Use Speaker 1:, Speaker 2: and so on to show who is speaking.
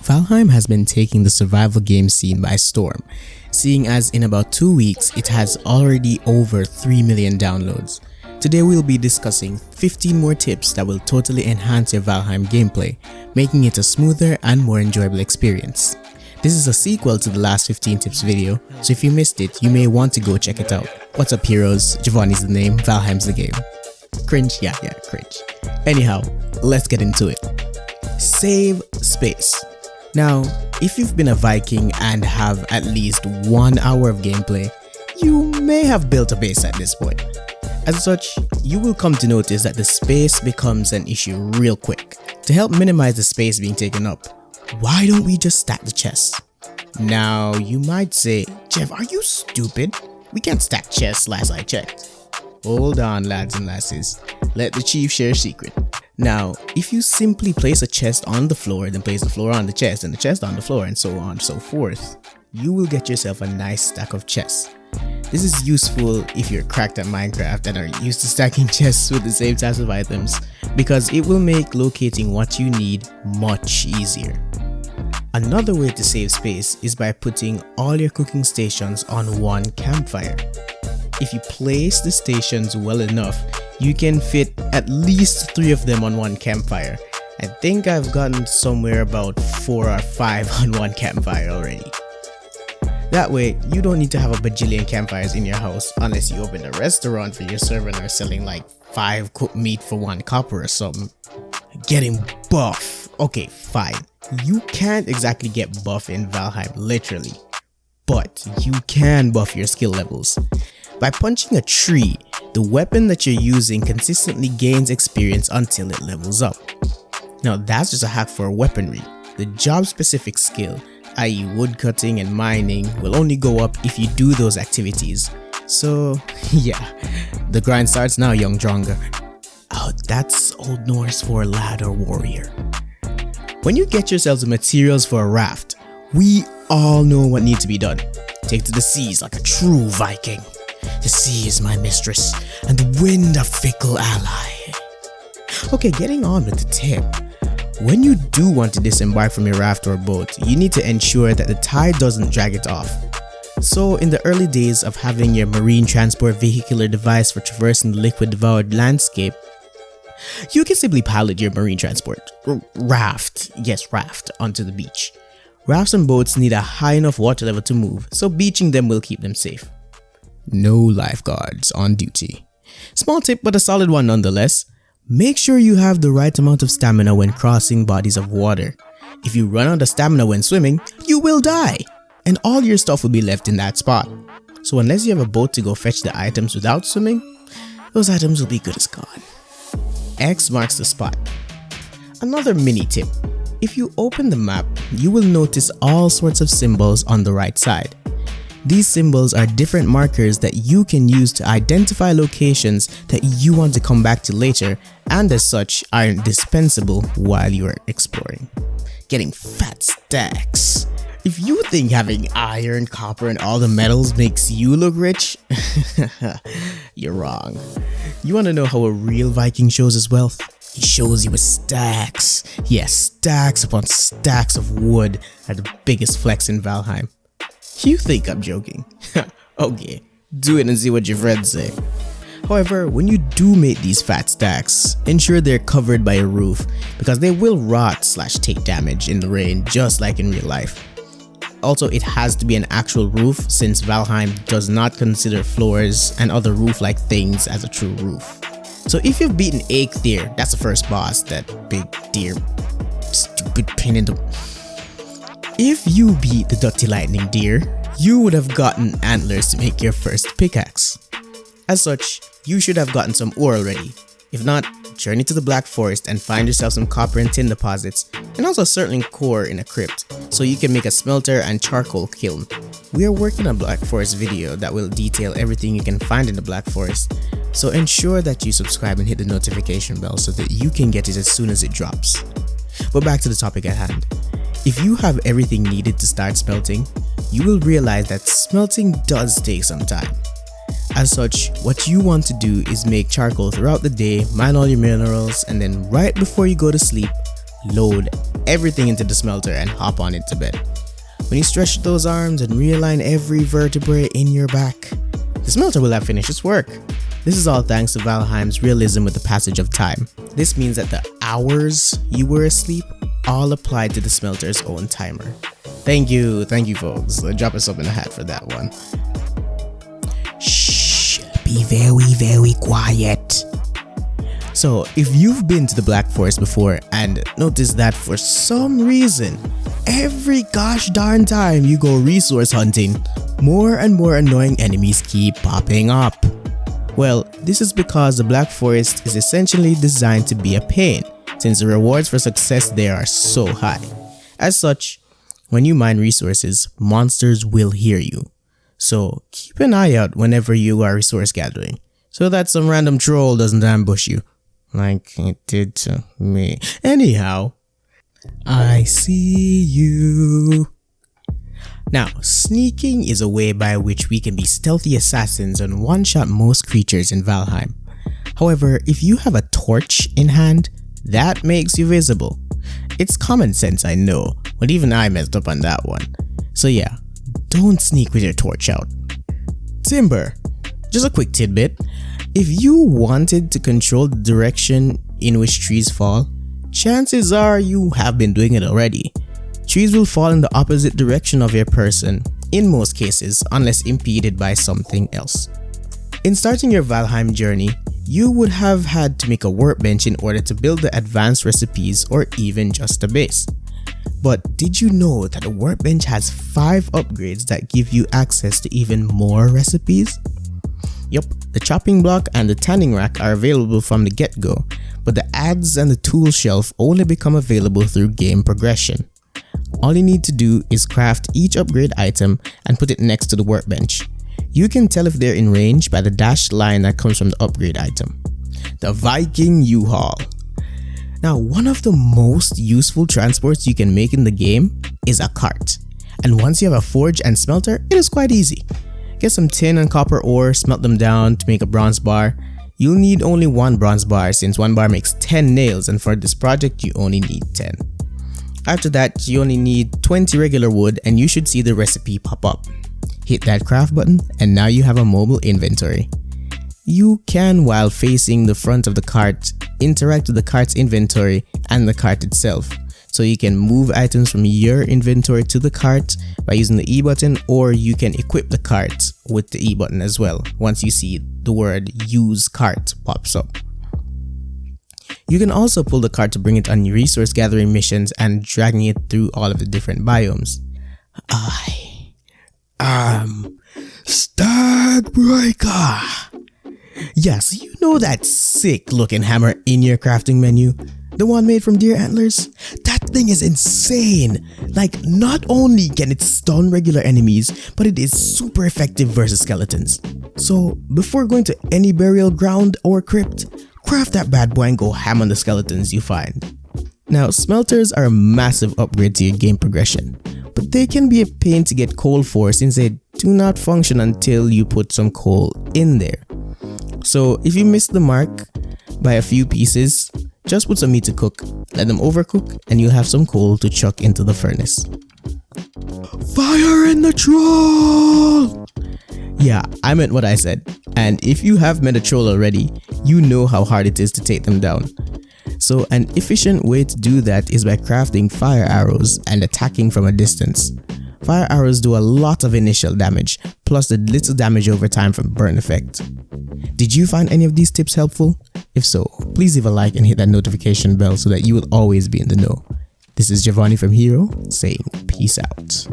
Speaker 1: Valheim has been taking the survival game scene by storm, seeing as in about 2 weeks it has already over 3 million downloads. Today we'll be discussing 15 more tips that will totally enhance your Valheim gameplay, making it a smoother and more enjoyable experience. This is a sequel to the last 15 tips video, so if you missed it, you may want to go check it out. What's up heroes, Giovanni's the name, Valheim's the game. Cringe? Yeah, cringe. Anyhow, let's get into it. Save space. Now, if you've been a Viking and have at least 1 hour of gameplay, you may have built a base at this point. As such, you will come to notice that the space becomes an issue real quick. To help minimize the space being taken up, why don't we just stack the chests? Now, you might say, Jeff, are you stupid? We can't stack chests last I checked. Hold on, lads and lasses. Let the chief share a secret. Now, if you simply place a chest on the floor, then place the floor on the chest and the chest on the floor and so on and so forth, you will get yourself a nice stack of chests. This is useful if you're cracked at Minecraft and are used to stacking chests with the same types of items, because it will make locating what you need much easier. Another way to save space is by putting all your cooking stations on one campfire. If you place the stations well enough, you can fit at least 3 of them on one campfire. I think I've gotten somewhere about 4 or 5 on one campfire already. That way, you don't need to have a bajillion campfires in your house unless you open a restaurant for your server and are selling like 5 cooked meat for 1 copper or something. Getting buff. Okay, fine. You can't exactly get buff in Valheim, literally. But you can buff your skill levels. By punching a tree, the weapon that you're using consistently gains experience until it levels up. Now that's just a hack for weaponry. The job-specific skill, i.e. woodcutting and mining, will only go up if you do those activities. So yeah, the grind starts now, young Dronga. Oh, that's Old Norse for lad or warrior. When you get yourselves the materials for a raft, we all know what needs to be done. Take to the seas like a true Viking. The sea is my mistress, and the wind a fickle ally. Okay, getting on with the tip. When you do want to disembark from your raft or boat, you need to ensure that the tide doesn't drag it off. So in the early days of having your marine transport vehicular device for traversing the liquid-devoured landscape, you can simply pilot your marine transport, raft, onto the beach. Rafts and boats need a high enough water level to move, so beaching them will keep them safe. No lifeguards on duty. Small tip, but a solid one nonetheless. Make sure you have the right amount of stamina when crossing bodies of water. If you run out of stamina when swimming, you will die, and all your stuff will be left in that spot. So unless you have a boat to go fetch the items without swimming, those items will be good as gone. X marks the spot. Another mini tip. If you open the map, you will notice all sorts of symbols on the right side. These symbols are different markers that you can use to identify locations that you want to come back to later, and as such are indispensable while you are exploring. Getting fat stacks. If you think having iron, copper, and all the metals makes you look rich, you're wrong. You want to know how a real Viking shows his wealth? He shows you with stacks. Yes, stacks upon stacks of wood are the biggest flex in Valheim. You think I'm joking? Okay, do it and see what your friends say. However, when you do make these fat stacks, ensure they're covered by a roof, because they will rot/take damage in the rain just like in real life. Also, it has to be an actual roof, since Valheim does not consider floors and other roof-like things as a true roof. So if you've beaten Eikthyr, that's the first boss, that big deer, stupid pain in the... If you beat the Dirty Lightning Deer, you would have gotten antlers to make your first pickaxe. As such, you should have gotten some ore already. If not, journey to the Black Forest and find yourself some copper and tin deposits, and also certain core in a crypt, so you can make a smelter and charcoal kiln. We are working on a Black Forest video that will detail everything you can find in the Black Forest, so ensure that you subscribe and hit the notification bell so that you can get it as soon as it drops. But back to the topic at hand. If you have everything needed to start smelting, you will realize that smelting does take some time. As such, what you want to do is make charcoal throughout the day, mine all your minerals, and then right before you go to sleep, load everything into the smelter and hop on into bed. When you stretch those arms and realign every vertebrae in your back, the smelter will have finished its work. This is all thanks to Valheim's realism with the passage of time. This means that the hours you were asleep all applied to the smelter's own timer. Thank you folks. Drop us up in a hat for that one. Shh, be very quiet. So, if you've been to the Black Forest before and noticed that for some reason, every gosh darn time you go resource hunting, more and more annoying enemies keep popping up. Well, this is because the Black Forest is essentially designed to be a pain, since the rewards for success there are so high. As such, when you mine resources, monsters will hear you. So keep an eye out whenever you are resource gathering, so that some random troll doesn't ambush you, like it did to me. Anyhow, I see you. Now, sneaking is a way by which we can be stealthy assassins and one-shot most creatures in Valheim. However, if you have a torch in hand, that makes you visible. It's common sense, I know, but even I messed up on that one. So yeah, don't sneak with your torch out. Timber. Just a quick tidbit. If you wanted to control the direction in which trees fall, chances are you have been doing it already. Trees will fall in the opposite direction of your person, in most cases, unless impeded by something else. In starting your Valheim journey, you would have had to make a workbench in order to build the advanced recipes or even just a base. But did you know that a workbench has 5 upgrades that give you access to even more recipes? Yup, the chopping block and the tanning rack are available from the get-go, but the adds and the tool shelf only become available through game progression. All you need to do is craft each upgrade item and put it next to the workbench. You can tell if they're in range by the dashed line that comes from the upgrade item. The Viking U-Haul. Now, one of the most useful transports you can make in the game is a cart. And once you have a forge and smelter, it is quite easy. Get some tin and copper ore, smelt them down to make a bronze bar. You'll need only 1 bronze bar since 1 bar makes 10 nails, and for this project you only need 10. After that, you only need 20 regular wood and you should see the recipe pop up. Hit that craft button and now you have a mobile inventory. You can, while facing the front of the cart, interact with the cart's inventory and the cart itself. So you can move items from your inventory to the cart by using the E button, or you can equip the cart with the E button as well once you see the word use cart pops up. You can also pull the cart to bring it on resource gathering missions and dragging it through all of the different biomes. I am Stagbreaker. Yes, you know that sick looking hammer in your crafting menu? The one made from deer antlers? That thing is insane! Like, not only can it stun regular enemies, but it is super effective versus skeletons. So, before going to any burial ground or crypt, craft that bad boy and go ham on the skeletons you find. Now, smelters are a massive upgrade to your game progression, but they can be a pain to get coal for since they do not function until you put some coal in there. So if you miss the mark by a few pieces, just put some meat to cook, let them overcook, and you'll have some coal to chuck into the furnace. Fire in the troll! Yeah, I meant what I said. And if you have met a troll already, you know how hard it is to take them down. So an efficient way to do that is by crafting fire arrows and attacking from a distance. Fire arrows do a lot of initial damage, plus the little damage over time from burn effect. Did you find any of these tips helpful? If so, please leave a like and hit that notification bell so that you will always be in the know. This is Giovanni from Hero saying peace out.